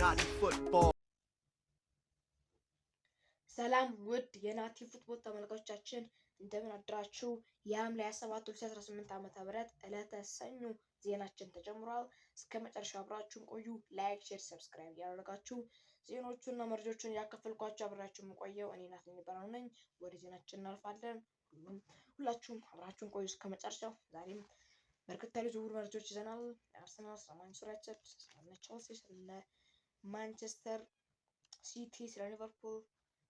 not in football. ሰላም ውድ የናቲ ፉትቦል ተመልካቾቻችን እንደምን አድራችሁ? የሐምሌ 27 2018 ዓ.ም ዕለተ ሰኞ ዜናችን ተጀምሯል። እስከ መጨረሻው አብራችሁን ቆዩ። ላይክ፣ ሼር፣ ሰብስክራይብ ያደረጋችሁ ዜናዎቹንና መረጃዎቹን ያከፈልኳችሁ አብራችሁን ቆየው። እኔ ናቲ ንበራው ነኝ። ወደ ዜናችን እናልፋለን። ሁላችሁም አብራችሁን ቆዩ እስከ መጨረሻው። ዛሬም በርከት ያሉ ዝውውር መረጃዎች ይዘናል። አርሰናል፣ ማንቸስተር ዩናይትድ፣ ቼልሲ፣ ማንቸስተር ሲቲ፣ ስለ ሊቨርፑል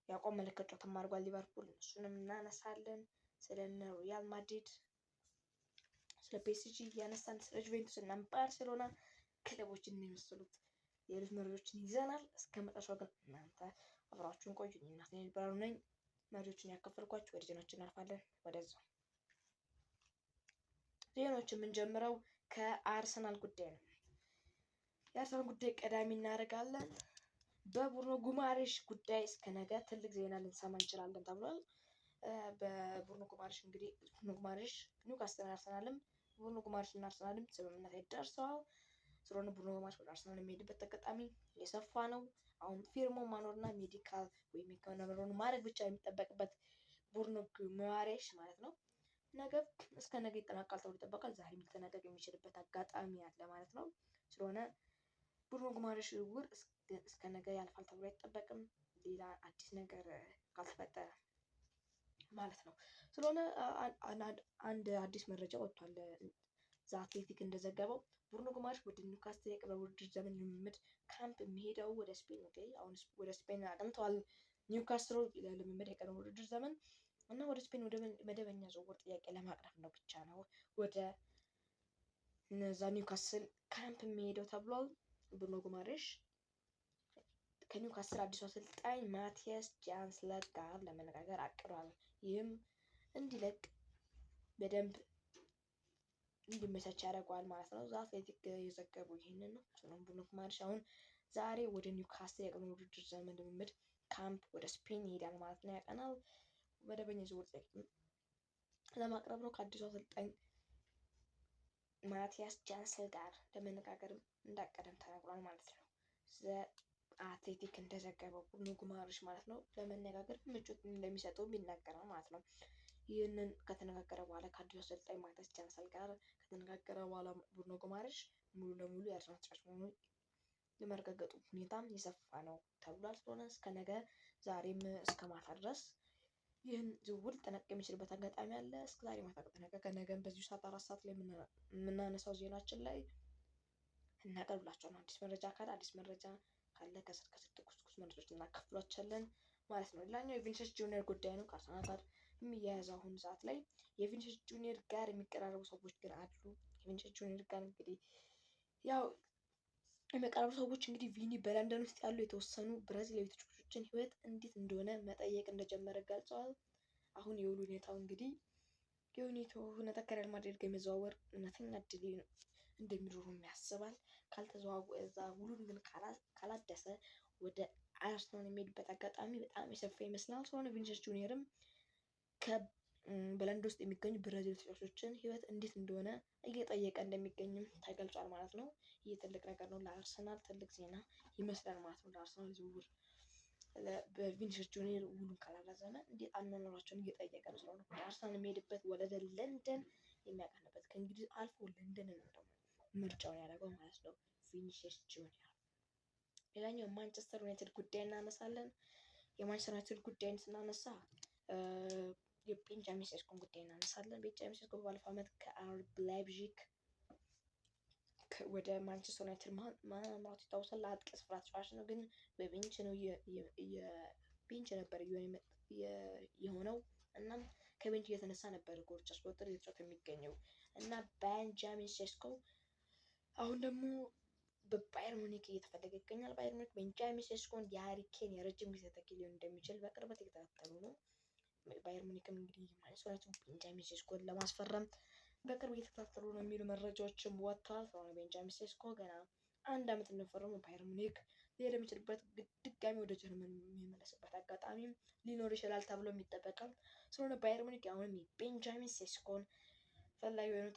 ያቆም ምልክት ጨዋታም አድርጓል ሊቨርፑል፣ እሱንም እናነሳለን። ስለነ ሪያል ማድሪድ፣ ስለ ፒኤስጂ እያነሳን ስለ ጁቬንቱስ እና ባርሴሎና ክለቦችን የሚመስሉት ሌሎች መረጃዎችን ይዘናል። እስከ መጨረሻው ግን እናንተ አብራችሁን ቆዩ። እናት ነኝ ነኝ መረጃዎችን ያከፈልኳችሁ። ወደ ዜናችን እናልፋለን። ወደዛው ዜናዎችን የምንጀምረው ከአርሰናል ጉዳይ ነው። የአርሰናል ጉዳይ ቀዳሚ እናደርጋለን። በብሩኖ ጉማሬሽ ጉዳይ እስከ ነገ ትልቅ ዜና ልንሰማ እንችላለን ተብሏል። በብሩኖ ጉማሬሽ እንግዲህ ብሩኖ ጉማሬሽ ኒውካስትል አርሰናልም ብሩኖ ጉማሬሽ እና አርሰናልም ስምምነት ላይ ደርሰዋል። ስለሆነ ብሩኖ ጉማሬሽ ወደ አርሰናል የሚሄድበት አጋጣሚ የሰፋ ነው። አሁን ፊርሞ ማኖርና ሜዲካል ወይም የሕክምና ማድረግ ብቻ የሚጠበቅበት ብሩኖ ጉማሬሽ ማለት ነው። ነገ እስከ ነገ ይጠናቃል ተብሎ ይጠበቃል። ዛሬ ሊጠናቀቅ የሚችልበት አጋጣሚ አለ ማለት ነው። ስለሆነ ብሩኖ ጉማሬሽ ዝውውር እስከ ነገ ያልፋል ተብሎ አይጠበቅም፣ ሌላ አዲስ ነገር ካልተፈጠረ ማለት ነው። ስለሆነ አንድ አዲስ መረጃ ወጥቷል። ዘ አትሌቲክ እንደዘገበው ብሩኖ ጉማሬሽ ወደ ኒውካስትል የቅርብ ውድድር ዘመን ልምምድ ካምፕ የሚሄደው ወደ ስፔን ነው። አሁን ወደ ስፔን አቅንተዋል ኒውካስትል ለልምምድ የቅርብ ውድድር ዘመን እና ወደ ስፔን ወደ መደበኛ ዝውውር ጥያቄ ለማቅረብ ነው ብቻ ነው ወደ እነዛ ኒውካስትል ካምፕ የሚሄደው ተብሏል። ብሩኖ ጉማሬሽ ከኒውካስትል አዲሱ አሰልጣኝ ማቲያስ ጃንስለር ጋር ለመነጋገር አቅዷል። ይህም እንዲለቅ በደንብ እንዲመቻች ያደርገዋል ማለት ነው። ዘ አትሌቲክ የዘገቡ ይህንን ነው። ስለሆነ ብሩኖ ጉማሬሽ አሁን ዛሬ ወደ ኒውካስትል የቅድመ ውድድር ዘመን ልምምድ ካምፕ ወደ ስፔን ይሄዳል ማለት ነው። ያቀናል መደበኛ ዝውውር ጥያቄ ለማቅረብ ነው። ከአዲሱ አሰልጣኝ ማቲያስ ጃንስለር ጋር ለመነጋገር እንዳቀደም ተነግሯል ማለት ነው። ዘ አትሌቲክ እንደዘገበው ብሩኖ ጉማሬሽ ማለት ነው ለመነጋገር ምቾት እንደሚሰጠው ይናገራል ማለት ነው። ይህንን ከተነጋገረ በኋላ ከአዲሱ አሰልጣኝ ማቲያስ ጃንስለር ጋር ከተነጋገረ በኋላ ብሩኖ ጉማሬሽ ሙሉ ለሙሉ የአርሰናል ተጫዋች መሆኑን የመረጋገጡ ሁኔታም የሰፋ ነው ተብሏል። ስለሆነ እስከ ነገ ዛሬም እስከ ማታ ድረስ ይህን ዝውውር ሊጠናቀቅ የሚችልበት አጋጣሚ አለ። እስከ ዛሬ ማታ ከተጠናቀቀ ነገም በዚሁ ሰዓት 4 ሰዓት ላይ የምናነሳው ዜናችን ላይ እናቀርብላችኋለን። አዲስ መረጃ ካለ ከስር ትኩስ መረጃዎች እናካፍሏቸዋለን ማለት ነው። ሌላኛው የቪኒሲየስ ጁኒየር ጉዳይ ነው። ከአርሰናል ጋር የሚያያዘው አሁን ሰዓት ላይ የቪኒሲየስ ጁኒየር ጋር የሚቀራረቡ ሰዎች ግን አሉ። የቪኒሲየስ ጁኒየር ጋር እንግዲህ ያው የሚቀራረቡ ሰዎች እንግዲህ ቪኒ በለንደን ውስጥ ያሉ የተወሰኑ ብራዚላዊ ተጫዋቾችን ሕይወት እንዴት እንደሆነ መጠየቅ እንደጀመረ ገልጸዋል። አሁን የውሉ ሁኔታው እንግዲህ የሁኔታው ከሪያል ማድሪድ ጋር የመዘዋወር እውነተኛ እድል እንደሚኖረው ያስባል። ካልተዘዋወረ ውሉን ግን ካላደሰ ወደ አርሰናል የሚሄድበት አጋጣሚ በጣም የሰፋ ይመስላል። ስለሆነ ቪኒሲየስ ጁኒየርም በለንደን ውስጥ የሚገኙ ብራዚል ተጫዋቾችን ሕይወት እንዴት እንደሆነ እየጠየቀ እንደሚገኝም ተገልጿል ማለት ነው። ይህ ትልቅ ነገር ነው፣ ለአርሰናል ትልቅ ዜና ይመስላል ማለት ነው። ለአርሰናል ዝውውር በቪኒሲየስ ጁኒየር ውሉን ካላረዘመ እንዴት አኗኗራቸውን እየጠየቀ ነው። ስለሆነ ወደ አርሰናል የሚሄድበት ወደ ለንደን የሚያቀንበት ከእንግዲህ አልፎ ለንደን ነው ደግሞ ምርጫውን ያደረገው ማለት ነው ቪኒሲየስ ጁኒየር። ሌላኛው ማንቸስተር ዩናይትድ ጉዳይ እናነሳለን። የማንቸስተር ዩናይትድ ጉዳይን ስናነሳ የቤንጃሚን ሴስኮን ጉዳይ እናነሳለን። ቤንጃሚን ሴስኮ ባለፈው ዓመት ከአርቢ ላይፕዚግ ወደ ማንቸስተር ዩናይትድ ማምራቱ ይታወሳል። ለአጥቂ ስፍራ ተጫዋች ነው፣ ግን በቤንች ነው ቤንች ነበር የሆነው። እናም ከቤንች እየተነሳ ነበር ጎሎች አስቆጥሮ እየተጫወተ የሚገኘው እና ቤንጃሚን ሴስኮ አሁን ደግሞ በባየር ሙኒክ እየተፈለገ ይገኛል። ባየር ሙኒክ ቤንጃሚን ሴስኮን የሃሪ ኬን የረጅም ጊዜ ተኪ ሊሆን እንደሚችል በቅርበት እየተከታተሉ ነው። ባየር ሙኒክም እንግዲህ ማንቸስተር ዩናይትድ ቤንጃሚን ሴስኮን ለማስፈረም በቅርብ እየተከታተሉ ነው የሚሉ መረጃዎችም ወጥተዋል። ስለሆነ ቤንጃሚን ሴስኮ ገና 1 ዓመት እንደፈረሙ ባየር ሙኒክ ሊሄድ የሚችልበት ድጋሚ ወደ ጀርመን የሚመለስበት አጋጣሚም ሊኖር ይችላል ተብሎ የሚጠበቀው ስለሆነ ባየር ሙኒክ አሁንም የቤንጃሚን ሴስኮን ፈላጊ የሆኑ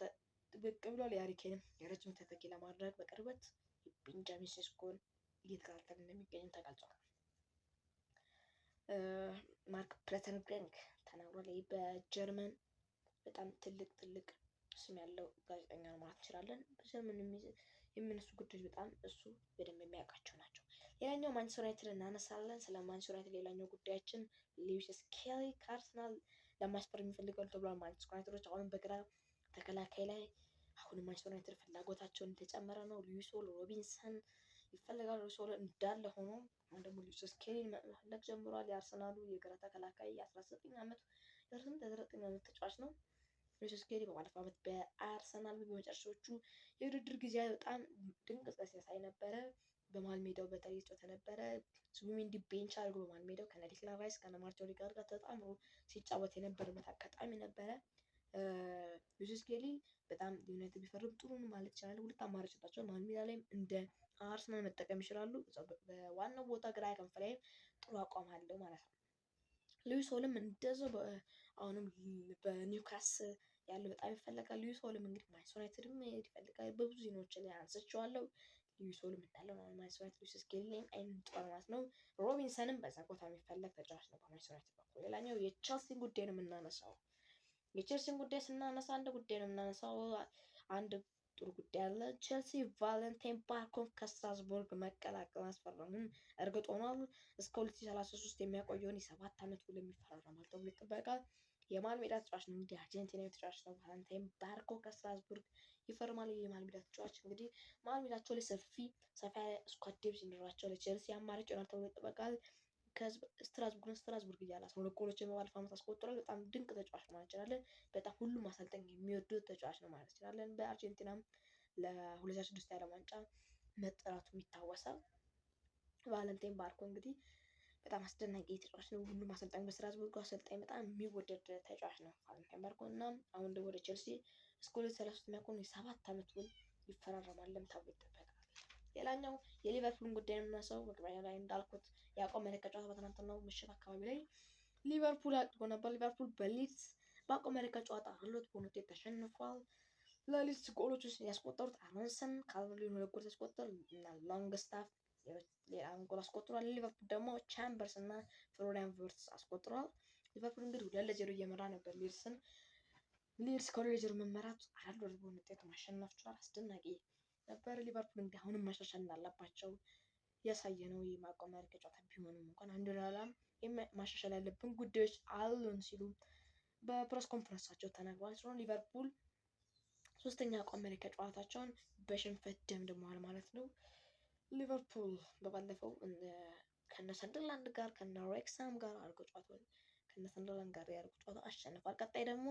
ብቅ ብሏል። የሃሪ ኬንም የረጅም ተተኪ ለማድረግ በቅርበት የቤንጃሚን ሴስኮን እየተከታተለ እንደሚገኝ ተገልጿል። ማርክ ፕለተንበርግ ተናግሯል። ይህ በጀርመን በጣም ትልቅ ስም ያለው ጋዜጠኛ ነው ማለት እንችላለን። በጀርመን የሚነሱ ጉዳዮች በጣም እሱ በደንብ የሚያውቃቸው ናቸው። ሌላኛው ማንቸስተር ዩናይትድ እናነሳለን። ስለ ማንቸስተር ዩናይትድ ሌላኛው ጉዳያችን ሉዊስ ስኬሊ ከአርሰናል ለማስፈር የሚፈልገው ተብሏል። ማንቸስተር ዩናይትዶች አሁንም በግራ ተከላካይ ላይ አሁንም ማንቸስተር ዩናይትድ ፍላጎታቸውን እንደጨመረ ነው። ሉዊስ ሆል ሮቢንሰን ይፈልጋል። ሉዊስ ሆል እንዳለ ሆኖ አሁን ደግሞ ሉዊስ ስኬሊን መፈለግ ጀምሯል። የአርሰናሉ የግራ ተከላካይ የ19 ዓመት ተጫዋች ነው። ሉዊስ ስኬሊ በባለፈው ዓመት በአርሰናል በመጨረሻዎቹ የውድድር ጊዜያት በጣም ድንቅ እንቅስቃሴ ሲያሳይ ነበረ። በመሃል ሜዳው በተለይ ተጫውቶ ነበረ። ዙቢሜንዲ ቤንች አድርጎ በመሃል ሜዳው ከነ ዲክላን ራይስ ከነ ማርቲን ኦዴጋርድ ጋር ተጣምሮ ሲጫወት የነበረበት አጋጣሚ ነበረ። ሉዊስ ስኬሊ በጣም ዩናይትድ ቢፈርም ጥሩ ነው ማለት ይችላል። ሁለት አማራጭ ሰጣቸዋል። መሃል ሜዳ ላይም እንደ አርሰናል መጠቀም ይችላሉ። በዋናው ቦታ ግራ ክንፍ ላይ ጥሩ አቋም አለው ማለት ነው። ሉዊስ ሆልም እንደዛው አሁንም በኒውካስል ያለው በጣም ይፈልጋል። ሉዊስ ሆልም እንግዲህ ማንቸስተር ዩናይትድም ይፈልጋል። በብዙ ዜናዎች ላይ አንስቼዋለሁ። ሉዊስ ሆልም እንዳለው ነው ማንቸስተር ዩናይትድ ሉዊስ ስኬሊ አይንጧል ማለት ነው። ሮቢንሰንም በዛ ቦታ የሚፈለግ ተጫዋች ነው በማንቸስተር ዩናይትድ በኩል። ሌላኛው የቼልሲን ጉዳይ ነው የምናነሳው። የቼልሲን ጉዳይ ስናነሳ አንድ ጉዳይ ነው የምናነሳው። አንድ ጥሩ ጉዳይ አለ። ቼልሲ ቫለንታይን ባርኮን ከስትራስቡርግ መቀላቀል ማስፈረሙን እርግጥ ሆኗል። እስከ 2033 የሚያቆየውን የ7 ዓመት ውል የሚፈራረማል ተብሎ ይጠበቃል። የመሃል ሜዳ ተጫዋች ነው። እንግዲህ አርጀንቲናዊ ተጫዋች ነው። ቫለንታይን ባርኮ ከስትራስቡርግ ይፈርማል። የመሃል ሜዳ ተጫዋች እንግዲህ መሃል ሜዳቸው ላይ ሰፋ ያለ ስኳድ ዴፕዝ እንዲኖራቸው ለቼልሲ አማራጭ ይሆናል ተብሎ ይጠበቃል። ስትራስቡርግ እያለ 12 ጎሎችን በባለፈው ዓመት አስቆጥሯል። በጣም ድንቅ ተጫዋች ማለት እንችላለን። በጣም ሁሉም አሰልጣኝ የሚወዱት ተጫዋች ነው ማለት እንችላለን። በአርጀንቲናም ለ2026 የዓለም ዋንጫ መጠራቱ ይታወሳል። ቫለንታይን ባርኮ እንግዲህ በጣም አስደናቂ ተጫዋች ነው። ሁሉም አሰልጣኝ በስትራስቡርግ አሰልጣኝ በጣም የሚወደድ ተጫዋች ነው ቫለንታይን ባርኮ እና አሁን ደግሞ ወደ ቼልሲ እስከ 2033 የሚያቆየውን የ7 ዓመት ውል ይፈራረማልም ተብሎ ይጠበቃል። ሌላኛው የሊቨርፑልን ጉዳይ የምናነሳው መግቢያ ላይ እንዳልኩት የአቋም መለኪያ ጨዋታ በትናንትናው ምሽት አካባቢ ላይ ሊቨርፑል አድርጎ ነበር። ሊቨርፑል በሊድስ በአቋም መለኪያ ጨዋታ 2-1 ውጤት ተሸንፏል። ለሊድስ ጎሎች ያስቆጠሩት አሮንሰን ካልቨርት-ሊዩን 2 ጎል ሲያስቆጥር እና ሎንግስታፍ ሌላ ጎል አስቆጥሯል። ሊቨርፑል ደግሞ ቻምበርስ እና ፍሎሪያን ቨርትዝ አስቆጥሯል። ሊቨርፑል እንግዲህ 2-0 እየመራ ነበር ሊድስን። ሊድስ ከ2-0 መመራት 4-2 በሆነ ውጤት ማሸነፍ ችሏል። አስደናቂ ነበር። ሊቨርፑል እንግዲህ አሁንም ማሻሻል እንዳለባቸው ያሳየ ነው። የአቋም መለኪያ ጨዋታ ቢሆንም እንኳን አንድ ላላም ማሻሻል ያለብን ጉዳዮች አሉን ሲሉ በፕሬስ ኮንፈረንሳቸው ተናግረዋል። ስለሆነ ሊቨርፑል ሶስተኛ አቋም መለኪያ ጨዋታቸውን በሽንፈት ደምድመዋል ማለት ነው። ሊቨርፑል በባለፈው ከነ ሰንደርላንድ ጋር ከነ ሬክሳም ጋር አድርጎ ጨዋታውን ከነ ሰንደርላንድ ጋር ያደርጉ ጨዋታ አሸንፏል። ቀጣይ ደግሞ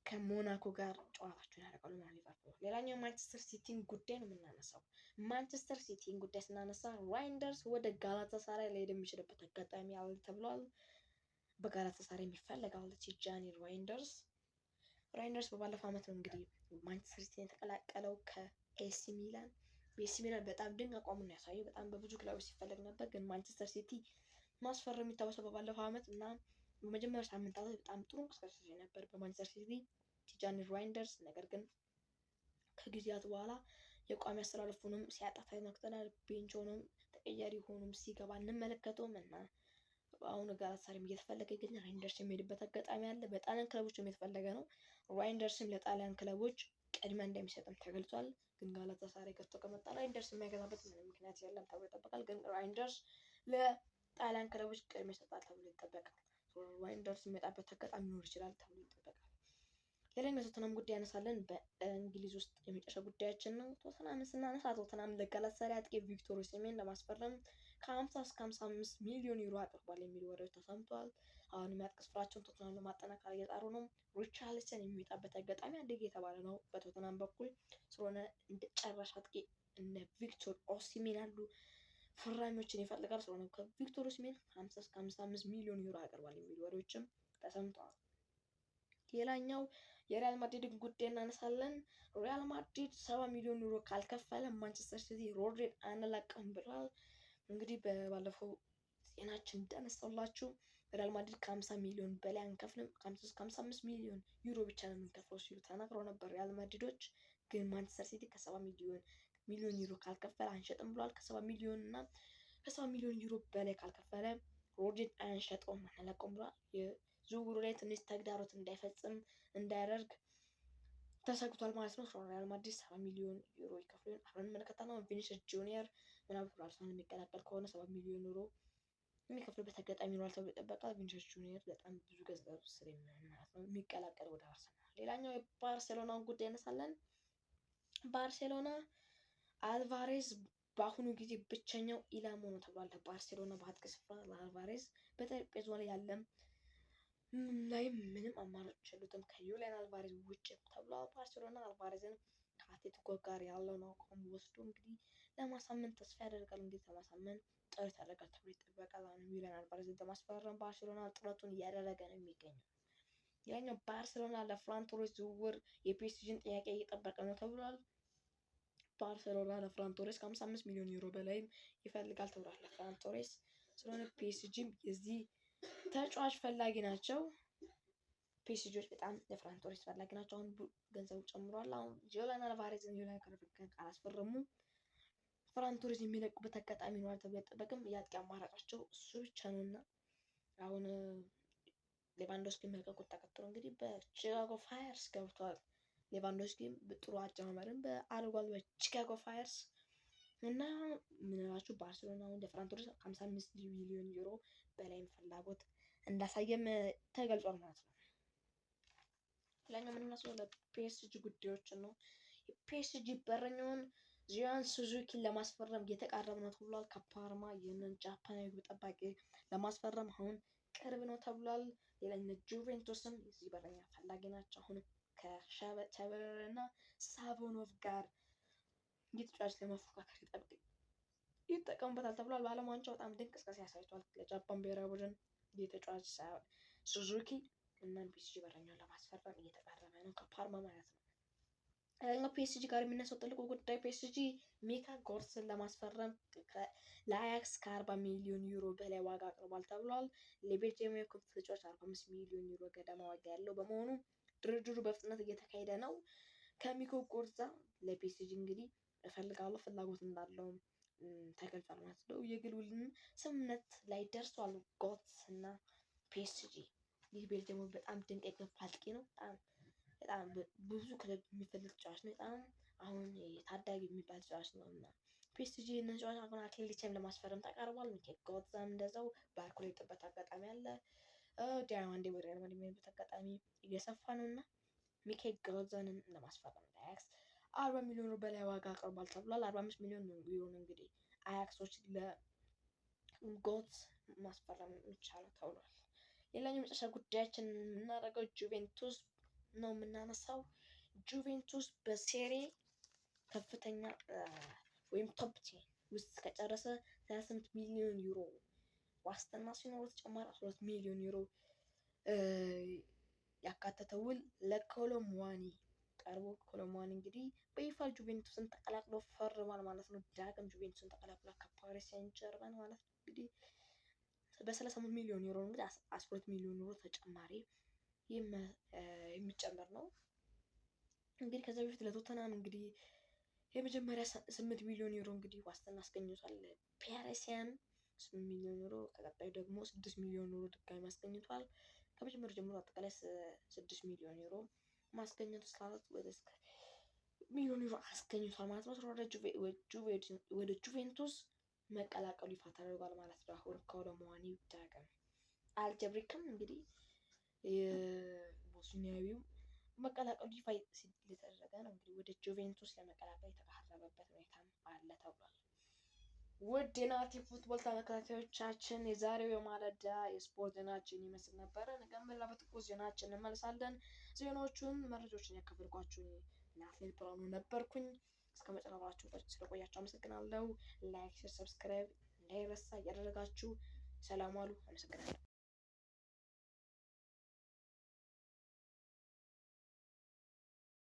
ከሞናኮ ጋር ጨዋታቸውን ያደርጋሉ ማለት ሊቨርፑል። ሌላኛው ማንቸስተር ሲቲን ጉዳይ ነው የምናነሳው። ማንቸስተር ሲቲን ጉዳይ ስናነሳ ራይንደርስ ወደ ጋላታሳራይ ሊሄድ የሚችልበት አጋጣሚ አለ ተብሏል። በጋላታሳራይ የሚፈለገው ቲጃኒ ራይንደርስ በባለፈው ዓመት ነው እንግዲህ ማንቸስተር ሲቲን የተቀላቀለው ከኤሲ ሚላን። ኤሲ ሚላን በጣም ድንቅ አቋሙን ያሳየው በጣም በብዙ ክለቦች ሲፈለግ ነበር፣ ግን ማንቸስተር ሲቲ ማስፈረም የሚታወሰው በባለፈው ዓመት እና በመጀመሪያው ሳምንታት በጣም ጥሩ እንቅስቃሴ ነበር በማንቸስተር ሲቲ ቲጃኒ ራይንደርስ። ነገር ግን ከጊዜያት በኋላ የቋሚ አስተላለፉንም ሲያጠፋ ይመክተናል። ቤንች ሆኖም ተቀያሪ ሆኖም ሲገባ እንመለከተውም እና አሁን ጋላታሳራይም እየተፈለገ ይገኛል። ራይንደርስ የሚሄድበት አጋጣሚ አለ። በጣሊያን ክለቦችም የተፈለገ ነው። ራይንደርስም ለጣሊያን ክለቦች ቅድሚያ እንደሚሰጥም ተገልጿል። ግን ጋላታሳራይ ገዝቶ ከመጣ ራይንደርስ የሚያገዛበት ምንም ምክንያት የለም ተብሎ ይጠበቃል። ግን ራይንደርስ ለጣሊያን ክለቦች ቅድሚያ ይሰጣል ተብሎ ይጠበቃል። ራይንደርስ የሚመጣበት አጋጣሚ ሊኖር ይችላል ተብሎ ይጠበቃል። ሌላኛው ቶተናም ጉዳይ ያነሳለን። በእንግሊዝ ውስጥ የመጨረሻ ጉዳያችን ነው። ቶተናምን ስናነሳ ቶተናም ለጋላታሳራይ አጥቂ ቪክቶር ኦሲሜን ለማስፈረም ከ50 እስከ 55 ሚሊዮን ዩሮ አቅርቧል የሚሉ ወሬዎች ተሰምተዋል። አሁን የሚያጥቂ ስፍራቸውን ቶተናም ለማጠናከር እየጣሩ ነው። ሪቻርሊሰን የሚመጣበት አጋጣሚ አለ እየተባለ ነው በቶተናም በኩል። ስለሆነ እንደ ጨራሽ አጥቂ እነ ቪክቶር ኦሲሜን ያሉ ፈራሚዎችን ይፈልጋል። ስለሆነ ከቪክቶር ኦሲሜን 50 እስከ 55 ሚሊዮን ዩሮ አቅርቧል የሚሉ ወሬዎችም ተሰምተዋል። ሌላኛው የሪያል ማድሪድን ጉዳይ እናነሳለን። ሪያል ማድሪድ 70 ሚሊዮን ዩሮ ካልከፈለ ማንቸስተር ሲቲ ሮድሪን አንለቅም ብሏል። እንግዲህ ባለፈው ዜናችን እንዳነሳላችሁ ሪያል ማድሪድ ከ50 ሚሊዮን በላይ አንከፍልም፣ 50 እስከ 55 ሚሊዮን ዩሮ ብቻ ነው የምንከፍለው ሲሉ ተናግረው ነበር ሪያል ማድሪዶች። ግን ማንቸስተር ሲቲ ከ70 ሚሊዮን ሚሊዮን ዩሮ ካልከፈለ አንሸጥም ብሏል። ከ7 ሚሊዮን ዩሮ በላይ ካልከፈለ ሮድሪን አንሸጠውም አንለቀውም ብሏል። የዝውውሩ ላይ ትንሽ ተግዳሮት እንዳያደርግ ተሰግቷል ማለት ነው። ሪያል ማድሪድ 7 ሚሊዮን ዩሮ ይከፍሉን አሁን እንመለከታለን። ቪኒሲየስ ጁኒየር ምናልባት አርሰናል የሚቀላቀል ከሆነ 7 ሚሊዮን ዩሮ የሚከፍልበት አጋጣሚ ይኖራል ተብሎ ይጠበቃል። ቪኒሲየስ ጁኒየር በጣም ብዙ ገንዘብ ስለሚሆን ማለት ነው የሚቀላቀል ወደ አርሰናል። ሌላኛው የባርሴሎናውን ጉዳይ እናነሳለን። ባርሴሎና አልቫሬዝ በአሁኑ ጊዜ ብቸኛው ኢላማ ነው ተብሏል። ባርሴሎና በአጥቂ ስፍራ ለአልቫሬዝ በጠረጴዛው ላይ ያለም ላይ ምንም አማራጭ የሉትም ከዩሊያን አልቫሬዝ ውጭ ተብሏል። ባርሴሎና አልቫሬዝን ከአትሌቲኮ ጋር ያለውን አቋም ወስዶ እንግዲህ ለማሳመን ተስፋ ያደርጋል። እንግዲህ ለማሳመን ጥረት ያደርጋል ተብሎ ይጠበቃል። አሁን ዩሊያን አልቫሬዝን ለማስፈረም ባርሴሎና ጥረቱን እያደረገ ነው የሚገኘው። ሌላኛው ባርሴሎና ለፍራን ቶሬስ ዝውውር የፒኤስጂን ጥያቄ እየጠበቀ ነው ተብሏል። ባርሴሎና ለፍራን ቶሬስ ከ55 ሚሊዮን ዩሮ በላይ ይፈልጋል ተብሏል። ለፍራን ቶሬስ ስለሆነ ፒኤስጂም የዚህ ተጫዋች ፈላጊ ናቸው። ፒኤስጂዎች በጣም ለፍራን ቶሬስ ፈላጊ ናቸው። አሁን ገንዘቡ ጨምሯል። አሁን ጁሊያን አልቫሬዝን ካላስፈረሙ ፍራን ቶሬስ የሚለቁበት አጋጣሚ ይኖራል ተብሎ አይጠበቅም። የአጥቂ አማራጫቸው እሱ ብቻ ነውና አሁን ሌቫንዶስኪ መልቀቁን ተከትሎ እንግዲህ በቺካጎ ፋየርስ ገብቷል። ሌቫንዶስኪም ጥሩ አጀማመርን በአድርጓል በቺካጎ ፋየርስ እና ምንላችሁ ባርሴሎና አሁን ለፍራን ቶሬስ 55 ሚሊዮን ዩሮ በላይም ፍላጎት እንዳሳየም ተገልጿል ማለት ነው። ሌላኛው የምናነሳው ለፒኤስጂ ጉዳዮችን ነው። የፒኤስጂ በረኛውን ዚያን ሱዙኪን ለማስፈረም እየተቃረበ ነው ተብሏል። ከፓርማ ይህንን ጃፓናዊ ግብ ጠባቂ ለማስፈረም አሁን ቅርብ ነው ተብሏል። ሌላኛው ጁቬንቱስም የዚህ በረኛ ፈላጊ ናቸው። አሁን ከሻበቸበር እና ሳቮኖቭ ጋር እየተጫዋች ለመፎካከር ይጠቀሙበታል ተብሏል። በዓለም ዋንጫው በጣም ድንቅ እንቅስቃሴ አሳይቷል። ለጃፓን ብሔራዊ ቡድን የተጫዋች ሱዙኪ እና ፒኤስጂ በረኛውን ለማስፈረም እየተቃረበ ነው ከፓርማ ማለት ነው። ሌላኛው ፒኤስጂ ጋር የሚነሳው ትልቁ ጉዳይ ፒኤስጂ ሚካ ጎርስን ለማስፈረም ለአያክስ ከ40 ሚሊዮን ዩሮ በላይ ዋጋ አቅርቧል ተብሏል። ለቤልጅየም የክንፍ ተጫዋች 45 ሚሊዮን ዩሮ ገደማ ዋጋ ያለው በመሆኑ ድርድሩ በፍጥነት እየተካሄደ ነው። ከሚካ ጎርዛ ለፒኤስጂ እንግዲህ እፈልጋለሁ ፍላጎት እንዳለው ተገልጿል ማለት ነው። የግል ውልም ስምምነት ላይ ደርሷል ጎትስ እና ፒኤስጂ። ይህ ቤልጅየም በጣም ድንቅ የክንፍ አጥቂ ነው። በጣም ብዙ ክለብ የሚፈልግ ተጫዋች ነው። በጣም አሁን ታዳጊ የሚባል ተጫዋች ነው እና ፒኤስጂ እነዚህ ተጫዋች አሁን አትሌቲክም ለማስፈረም ተቃርቧል። ሚካኤል ጎትዛም እንደዛው ባርኮላ የጠበት አጋጣሚ አለ። ዲያማንዴ ወደ ሪያል ማድሪድ የሚሄድበት አጋጣሚ እየሰፋ ነው እና ሚካኤል ጎትዛንን ለማስፈረም አያክስ 40 ሚሊዮን ዩሮ በላይ ዋጋ አቅርቧል ተብሏል። 45 ሚሊዮን ዩሮ እንግዲህ አያክሶች ለጎትዝ ማስፈረም ይቻላል ተብሏል። ሌላኛው መጨረሻ ጉዳያችን የምናደርገው ጁቬንቱስ ነው የምናነሳው። ጁቬንቱስ በሴሪ ከፍተኛ ወይም ቶፕ 10 ውስጥ ከጨረሰ 28 ሚሊዮን ዩሮ ዋስትና ሲኖረው ተጨማሪ 12 ሚሊዮን ዩሮ ያካተተ ውል ለኮሎሙዋኒ ቀርቦ ኮሎሙዋኒ እንግዲህ በይፋ ጁቬንቱስን ተቀላቅሎ ፈርሟል ማለት ነው። ዳግም ጁቬንቱስን ተቀላቅሎ ከፓሪስ ሴን ጀርመን ማለት ነው። እንግዲህ በ38 ሚሊዮን ዩሮ እንግዲህ 12 ሚሊዮን ዩሮ ተጨማሪ የሚጨመር ነው። እንግዲህ ከዛ በፊት ለቶተናም እንግዲህ የመጀመሪያ 8 ሚሊዮን ዩሮ እንግዲህ ዋስትና አስገኝቷል። ፓሪሲያን 8 ሚሊዮን ዩሮ ከቀጣዩ ደግሞ 6 ሚሊዮን ዩሮ ድጋሚ አስገኝቷል። ከመጀመሪያው ጀምሮ አጠቃላይ 6 ሚሊዮን ዩሮ ማስገኘቱ ስላለት እስከ ሚሊዮን ዩሮ አስገኝቷል ማለት ነው። ወደ ጁቬንቱስ መቀላቀሉ ይፋ ተደርጓል ማለት ነው። አሁን ኮሎሙዋኒ ዳግም አልጀብሪክም እንግዲህ የቦስኒያዊው መቀላቀሉ ይፋ የተደረገ ነው። እንግዲህ ወደ ጁቬንቱስ ለመቀላቀል የተቃረበበት ሁኔታም አለ ተብሏል። ውድ የናቲ ፉትቦል ተመልካቾቻችን የዛሬው የማለዳ የስፖርት ዜናችን ይመስል ነበረ። ነገም በሌላ በትኩስ ዜናችን እንመለሳለን። ዜናዎቹን መረጃዎችን ያካፈልኳችሁ ናቲ ብርሃኑ ነበርኩኝ። እስከ መጨረሻችሁ ስለቆያችሁ አመሰግናለሁ። ላይክ፣ ሼር፣ ሰብስክራይብ እንዳይረሳ እያደረጋችሁ ሰላም ዋሉ። አመሰግናለሁ።